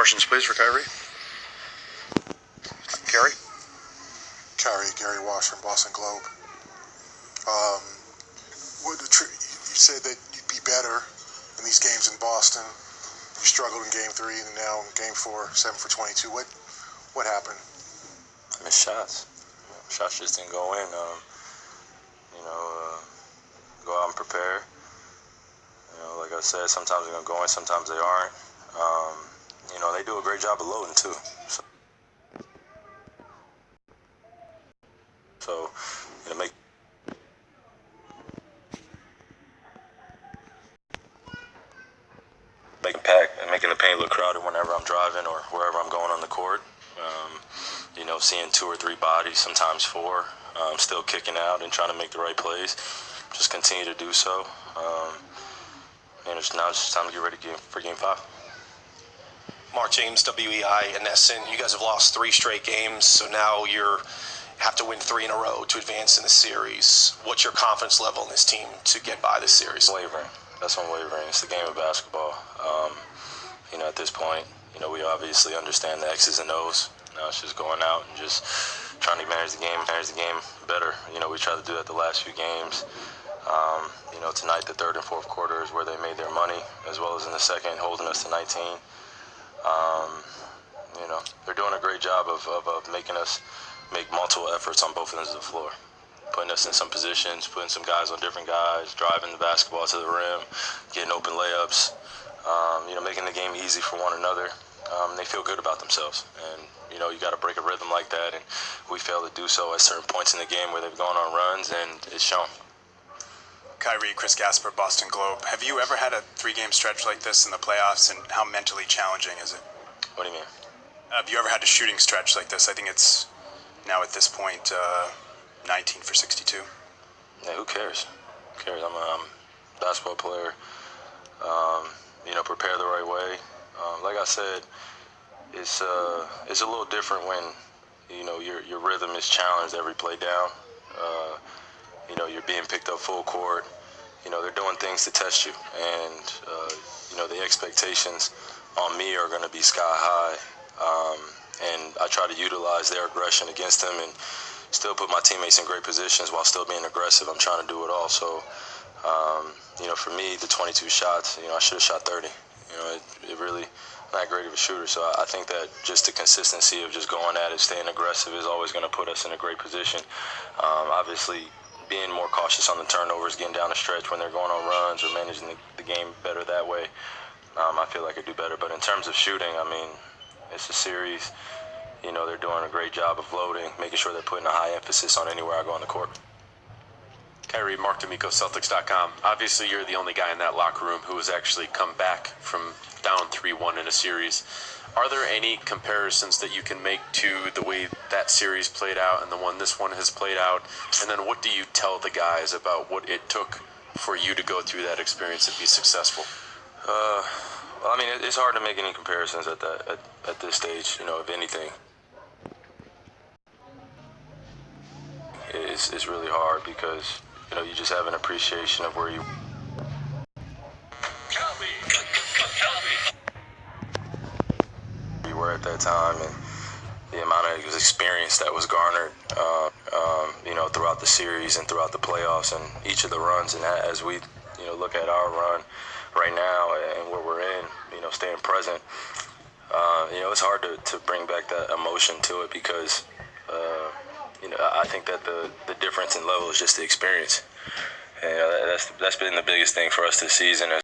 Questions, please, for Kyrie. Gary Wash from Boston Globe. You said that you'd be better in these games in Boston. You struggled in Game 3 and now in Game 4, 7 for 22. What happened? I missed shots. Shots just didn't go in. Go out and prepare. Like I said, sometimes they're going to go in, sometimes they aren't. They do a great job of loading, too. So making the paint look crowded whenever I'm driving or wherever I'm going on the court. Seeing 2 or 3 bodies, sometimes 4, still kicking out and trying to make the right plays. Just continue to do so. Now it's just time to get ready for Game 5. Mark James, WEI, and Nesson. You guys have lost 3 straight games, so now you have to win 3 in a row to advance in the series. What's your confidence level in this team to get by this series? Wavering. That's unwavering. It's the game of basketball. At this point, we obviously understand the X's and O's. Now it's just going out and just trying to manage the game better. We tried to do that the last few games. Tonight, the third and fourth quarter is where they made their money, as well as in the second, holding us to 19. They're doing a great job of making us make multiple efforts on both ends of the floor, putting us in some positions, putting some guys on different guys, driving the basketball to the rim, getting open layups, making the game easy for one another. They feel good about themselves, and you got to break a rhythm like that, and we fail to do so at certain points in the game where they've gone on runs, and it's shown. Kyrie, Chris Gasper, Boston Globe. Have you ever had a 3-game stretch like this in the playoffs, and how mentally challenging is it? What do you mean? Have you ever had a shooting stretch like this? I think it's now at this point 19 for 62. Yeah, who cares? Who cares? I'm a basketball player. Prepare the right way. Like I said, it's a little different when your rhythm is challenged every play down. You're being picked up full court. They're doing things to test you, and the expectations on me are going to be sky high. And I try to utilize their aggression against them and still put my teammates in great positions while still being aggressive. I'm trying to do it all. So, for me, the 22 shots, I should have shot 30. It really not great of a shooter. So I think that just the consistency of just going at it, staying aggressive is always going to put us in a great position. Obviously, being more cautious on the turnovers, getting down the stretch when they're going on runs or managing the game better that way, I feel like I do better. But in terms of shooting, it's a series. They're doing a great job of loading, making sure they're putting a high emphasis on anywhere I go on the court. Kyrie, Mark D'Amico, Celtics.com. Obviously, you're the only guy in that locker room who has actually come back from down 3-1 in a series. Are there any comparisons that you can make to the way that series played out and the one this one has played out? And then what do you tell the guys about what it took for you to go through that experience and be successful? It's hard to make any comparisons at this stage. If anything, it's really hard because you just have an appreciation of where you were at that time and the amount of experience that was garnered, throughout the series and throughout the playoffs and each of the runs. And as we, look at our run right now and where we're in, staying present, it's hard to bring back that emotion to it because, I think that the difference in level is just the experience. And that's been the biggest thing for us this season.